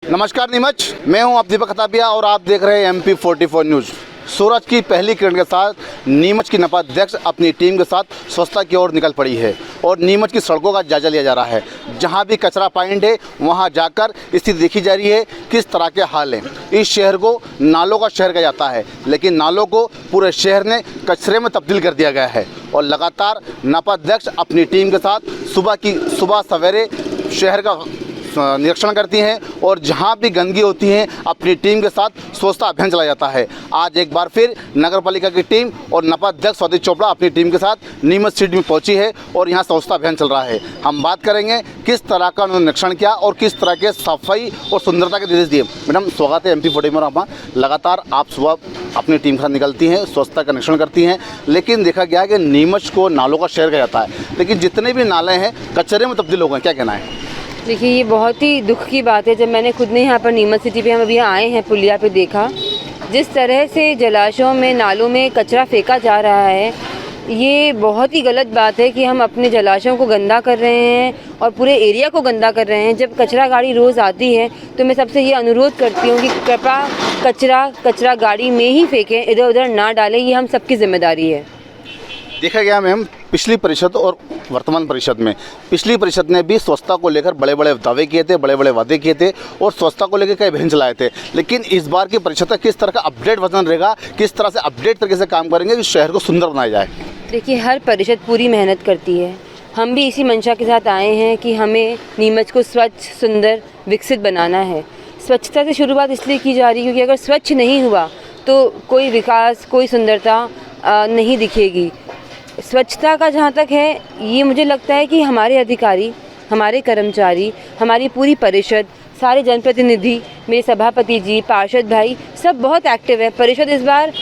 नमस्कार नीमच, मैं हूं आप दीपक खतापिया और आप देख रहे हैं MP44 न्यूज़। सूरज की पहली किरण के साथ नीमच की नपाध्यक्ष अपनी टीम के साथ स्वच्छता की ओर निकल पड़ी है और नीमच की सड़कों का जायजा लिया जा रहा है। जहां भी कचरा पॉइंट है वहां जाकर स्थिति देखी जा रही है किस तरह के हाल हैं। इस शहर को नालों का शहर कहा जाता है, लेकिन नालों को पूरे शहर ने कचरे में तब्दील कर दिया गया है और लगातार नपाध्यक्ष अपनी टीम के साथ सुबह सवेरे शहर का निरीक्षण करती हैं और जहां भी गंदगी होती है अपनी टीम के साथ स्वच्छता अभियान चलाया जाता है। आज एक बार फिर नगर पालिका की टीम और नपाध्यक्ष स्वाति चोपड़ा अपनी टीम के साथ नीमच सिटी में पहुंची है और यहां स्वच्छता अभियान चल रहा है। हम बात करेंगे किस तरह का उन्होंने निरीक्षण किया और किस तरह के सफाई और सुंदरता के निर्देश दिए। मैडम, स्वागत है MP40 में। लगातार आप सुबह अपनी टीम के साथ निकलती हैं, स्वच्छता का निरीक्षण करती हैं, लेकिन देखा गया कि नीमच को नालों का शहर कहा जाता है, लेकिन जितने भी नाले हैं कचरे में तब्दील हो गए, क्या कहना है? देखिए, ये बहुत ही दुख की बात है। जब मैंने खुद ने यहाँ पर नीमच सिटी पे हम अभी यहाँ आए हैं पुलिया पे देखा जिस तरह से जलाशयों में नालों में कचरा फेंका जा रहा है, ये बहुत ही गलत बात है कि हम अपने जलाशयों को गंदा कर रहे हैं और पूरे एरिया को गंदा कर रहे हैं। जब कचरा गाड़ी रोज़ आती है तो मैं सबसे ये अनुरोध करती हूँ कि कृपया कचरा गाड़ी में ही फेंकें, इधर उधर ना डालें। ये हम सबकी जिम्मेदारी है। देखा गया मैम, पिछली परिषद और वर्तमान परिषद में पिछली परिषद ने भी स्वच्छता को लेकर बड़े बड़े दावे किए थे, बड़े बड़े वादे किए थे और स्वच्छता को लेकर कई अभियान चलाए थे, लेकिन इस बार की परिषद का किस तरह का अपडेट वर्जन रहेगा, किस तरह से अपडेट तरीके से काम करेंगे कि शहर को सुंदर बनाया जाए? देखिए, हर परिषद पूरी मेहनत करती है। हम भी इसी मंशा के साथ आए हैं कि हमें नीमच को स्वच्छ, सुंदर, विकसित बनाना है। स्वच्छता से शुरुआत इसलिए की जा रही है क्योंकि अगर स्वच्छ नहीं हुआ तो कोई विकास, कोई सुंदरता नहीं दिखेगी। स्वच्छता का जहाँ तक है, ये मुझे लगता है कि हमारे अधिकारी, हमारे कर्मचारी, हमारी पूरी परिषद, सारे जनप्रतिनिधि, मेरे सभापति जी, पार्षद भाई, सब बहुत एक्टिव है। परिषद इस बार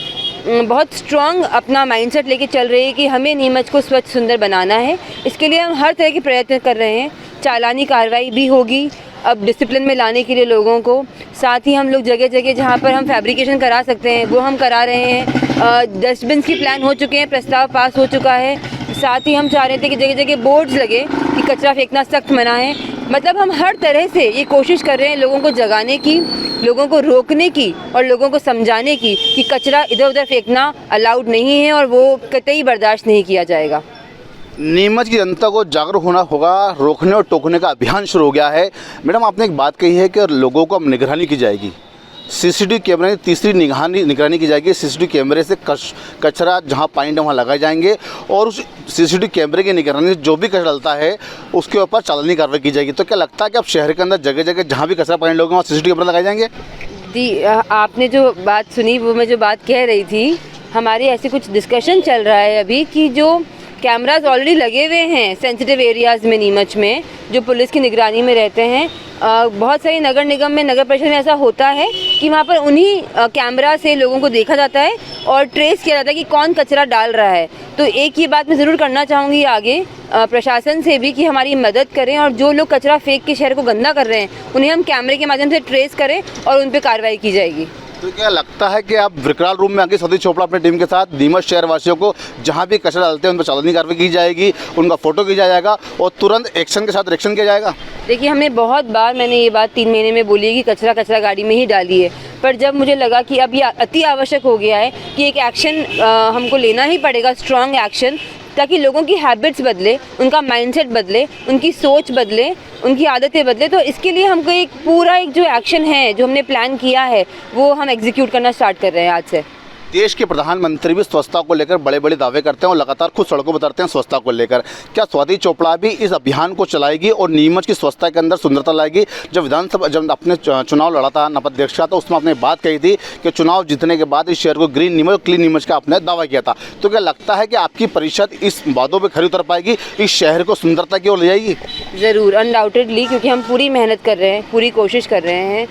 बहुत स्ट्रॉन्ग अपना माइंडसेट लेके चल रही है कि हमें नीमच को स्वच्छ, सुंदर बनाना है। इसके लिए हम हर तरह के प्रयत्न कर रहे हैं। चालानी कार्रवाई भी होगी अब डिसिप्लिन में लाने के लिए लोगों को। साथ ही हम लोग जगह जगह जहाँ पर हम फैब्रिकेशन करा सकते हैं वो हम करा रहे हैं। डस्टबिन की प्लान हो चुके हैं, प्रस्ताव पास हो चुका है। साथ ही हम चाह रहे थे कि जगह जगह बोर्ड्स लगे कि कचरा फेंकना सख्त मना है। मतलब हम हर तरह से ये कोशिश कर रहे हैं लोगों को जगाने की, लोगों को रोकने की और लोगों को समझाने की कि कचरा इधर उधर फेंकना अलाउड नहीं है और वो कतई बर्दाश्त नहीं किया जाएगा। नीमच की जनता को जागरूक होना होगा, रोकने और टोकने का अभियान शुरू हो गया है। मैडम, आपने एक बात कही है कि लोगों को अब निगरानी की जाएगी, CCTV कैमरे की तीसरी निगरानी की जाएगी। CCTV कैमरे से कचरा जहां पॉइंट वहां लगाए जाएंगे और उस CCTV कैमरे की निगरानी से जो भी कचरा डलता है उसके ऊपर चालानी कार्रवाई की जाएगी। तो क्या लगता है कि अब शहर के अंदर जगह जगह जहाँ भी कचरा पॉइंट होगा वहाँ CCTV कैमरे लगाए जाएंगे? जी, आपने जो बात सुनी वो मैं जो बात कह रही थी, हमारे ऐसे कुछ डिस्कशन चल रहा है अभी कि जो कैमराज ऑलरेडी लगे हुए हैं सेंसिटिव एरियाज़ में नीमच में, जो पुलिस की निगरानी में रहते हैं। बहुत सारी नगर निगम में, नगर परिषद में ऐसा होता है कि वहाँ पर उन्हीं कैमरा से लोगों को देखा जाता है और ट्रेस किया जाता है कि कौन कचरा डाल रहा है। तो एक ये बात मैं ज़रूर करना चाहूँगी आगे प्रशासन से भी कि हमारी मदद करें और जो लोग कचरा फेंक के शहर को गंदा कर रहे हैं उन्हें हम कैमरे के माध्यम से ट्रेस करें और उन पर कार्रवाई की जाएगी। तो क्या लगता है कि आप विकराल रूप में आके स्वाति चोपड़ा अपनी टीम के साथ नीमच शहर वासियों को जहां भी कचरा डालते हैं उन पर चालानी कार्रवाई की जाएगी, उनका फोटो खींचा जाएगा और तुरंत एक्शन के साथ रिएक्शन किया जाएगा? देखिए, हमने बहुत बार मैंने ये बात 3 महीने में बोली है कि कचरा गाड़ी में ही डाली है, पर जब मुझे लगा कि अब ये अति आवश्यक हो गया है कि एक एक्शन हमको लेना ही पड़ेगा, स्ट्रॉन्ग एक्शन, ताकि लोगों की हैबिट्स बदले, उनका माइंडसेट बदले, उनकी सोच बदले, उनकी आदतें बदले। तो इसके लिए हमको एक जो एक्शन है, जो हमने प्लान किया है, वो हम एग्जीक्यूट करना स्टार्ट कर रहे हैं आज से। देश के प्रधानमंत्री भी स्वच्छता को लेकर बड़े बड़े दावे करते हैं और लगातार खुद सड़कों पर उतरते हैं स्वच्छता को लेकर। क्या स्वाति चोपड़ा भी इस अभियान को चलाएगी और नीमच की स्वच्छता के अंदर सुंदरता लाएगी? जब अपने चुनाव लड़ा था नपाध्यक्ष का, तो उसमें आपने बात कही थी कि चुनाव जीतने के बाद इस शहर को ग्रीन नीमच, क्लीन नीमच का आपने दावा किया था। तो क्या लगता है कि आपकी परिषद इस वादों पर खरी उतर पाएगी, इस शहर को सुंदरता की ओर ले जाएगी? ज़रूर, अनडाउटेडली, क्योंकि हम पूरी मेहनत कर रहे हैं, पूरी कोशिश कर रहे हैं।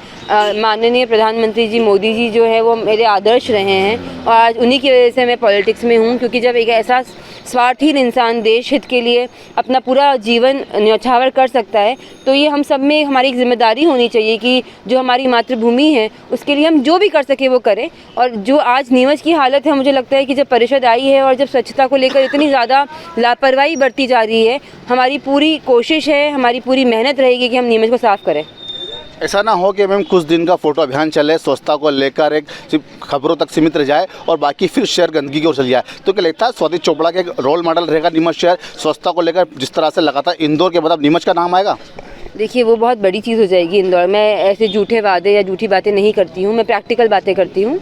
माननीय प्रधानमंत्री जी मोदी जी जो है वो मेरे आदर्श रहे हैं और आज उन्हीं की वजह से मैं पॉलिटिक्स में हूँ। क्योंकि जब एक ऐसा स्वार्थहीन इंसान देश हित के लिए अपना पूरा जीवन न्यौछावर कर सकता है, तो ये हम सब में हमारी एक जिम्मेदारी होनी चाहिए कि जो हमारी मातृभूमि है उसके लिए हम जो भी कर सके वो करें। और जो आज नीमच की हालत है, मुझे लगता है कि जब परिषद आई है और जब स्वच्छता को लेकर इतनी ज़्यादा लापरवाही बरती जा रही है, हमारी पूरी कोशिश है, हमारी पूरी मेहनत रहेगी कि हम नीमच को साफ़ करें। ऐसा ना हो कि मैम कुछ दिन का फोटो अभियान चले, स्वच्छता को लेकर एक सिर्फ खबरों तक सीमित रह जाए और बाकी फिर शहर गंदगी की ओर चल जाए। तो क्या लगता है स्वाति चोपड़ा के एक रोल मॉडल रहेगा नीमच शहर स्वच्छता को लेकर, जिस तरह से लगातार इंदौर के बाद नीमच का नाम आएगा? देखिए, वो बहुत बड़ी चीज़ हो जाएगी इंदौर। मैं ऐसे झूठे वादे या झूठी बातें नहीं करती हूँ, मैं प्रैक्टिकल बातें करती हूँ।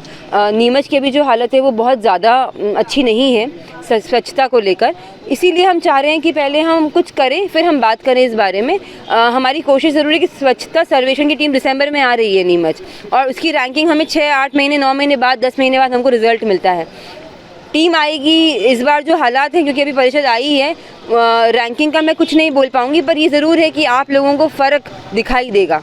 नीमच की अभी जो हालत है वो बहुत ज़्यादा अच्छी नहीं है स्वच्छता को लेकर, इसीलिए हम चाह रहे हैं कि पहले हम कुछ करें फिर हम बात करें इस बारे में। हमारी कोशिश ज़रूर है कि स्वच्छता सर्वेक्षण की टीम दिसंबर में आ रही है नीमच, और उसकी रैंकिंग हमें 6-8 महीने 9 महीने बाद 10 महीने बाद हमको रिजल्ट मिलता है। टीम आएगी, इस बार जो हालात हैं क्योंकि अभी परिषद आई है, रैंकिंग का मैं कुछ नहीं बोल पाऊँगी, पर ये ज़रूर है कि आप लोगों को फ़र्क दिखाई देगा।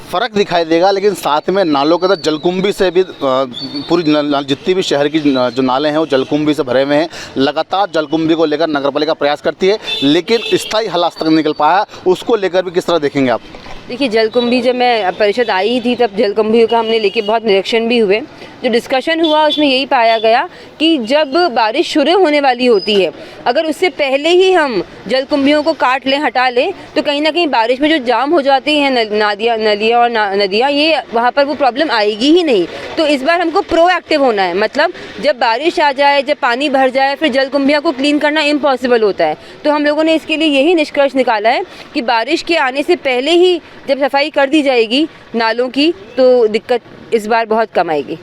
फ़र्क दिखाई देगा, लेकिन साथ में नालों के अंदर जलकुंभी से भी पूरी जितनी भी शहर की जो नाले हैं वो जलकुंभी से भरे हुए हैं। लगातार जलकुंभी को लेकर नगरपालिका प्रयास करती है, लेकिन स्थायी हल आज तक नहीं निकल पाया। उसको लेकर भी किस तरह देखेंगे आप? देखिए, जलकुंभी जब मैं परिषद आई थी तब जलकुंभियों का हमने लेके बहुत निरीक्षण भी हुए। जो डिस्कशन हुआ उसमें यही पाया गया कि जब बारिश शुरू होने वाली होती है, अगर उससे पहले ही हम जलकुंभियों को काट लें, हटा लें, तो कहीं ना कहीं बारिश में जो जाम हो जाती हैं नदियाँ और नदियाँ, ये वहाँ पर वो प्रॉब्लम आएगी ही नहीं। तो इस बार हमको प्रोएक्टिव होना है, मतलब जब बारिश आ जाए, जब पानी भर जाए, फिर जलकुंभियों को क्लीन करना इम्पॉसिबल होता है। तो हम लोगों ने इसके लिए यही निष्कर्ष निकाला है कि बारिश के आने से पहले ही जब सफाई कर दी जाएगी नालों की, तो दिक्कत इस बार बहुत कम आएगी।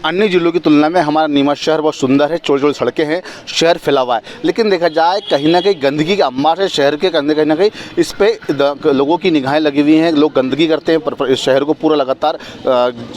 अन्य जिलों की तुलना में हमारा नीमच शहर बहुत सुंदर है, छोटी छोटी सड़कें हैं, शहर फैला हुआ है, लेकिन देखा जाए कहीं ना कहीं गंदगी के अंबार से शहर के कंधे कहीं ना कहीं इस पे लोगों की निगाहें लगी हुई हैं। लोग गंदगी करते हैं, पर इस शहर को पूरा लगातार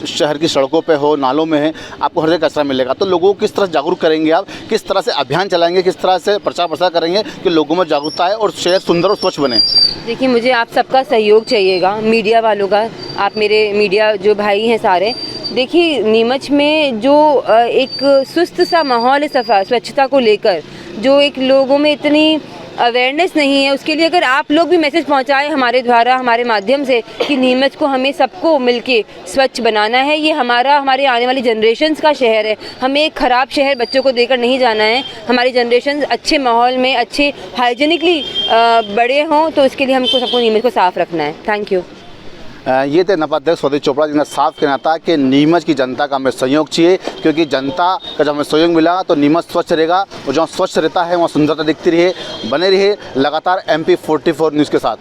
शहर की सड़कों पे हो, नालों में है, आपको हर जगह कचरा मिलेगा। तो लोगों को किस तरह जागरूक करेंगे आप, किस तरह से अभियान चलाएंगे, किस तरह से प्रचार प्रसार करेंगे कि लोगों में जागरूकता आए और शहर सुंदर और स्वच्छ बने? देखिए, मुझे आप सबका सहयोग चाहिएगा, मीडिया वालों का। आप मेरे मीडिया जो भाई हैं सारे, देखिए नीमच में जो एक सुस्त सा माहौल है स्वच्छता को लेकर, जो एक लोगों में इतनी अवेयरनेस नहीं है, उसके लिए अगर आप लोग भी मैसेज पहुंचाएं हमारे द्वारा, हमारे माध्यम से, कि नीमच को हमें सबको मिलके स्वच्छ बनाना है। ये हमारे आने वाली जनरेशन्स का शहर है, हमें एक ख़राब शहर बच्चों को देकर नहीं जाना है। हमारी जनरेशन अच्छे माहौल में, अच्छे हाइजीनिकली बड़े हों, तो इसके लिए हमको सबको नीमच को साफ़ रखना है। Thank you. ये थे नपाध्यक्ष स्वाति चोपड़ा, जिन्हें साफ कहना था कि नीमच की जनता का हमें सहयोग चाहिए, क्योंकि जनता का जब हमें सहयोग मिला तो नीमच स्वच्छ रहेगा, और जहाँ स्वच्छ रहता है वहाँ सुंदरता दिखती रही। बने रहिए लगातार MP44 न्यूज़ के साथ।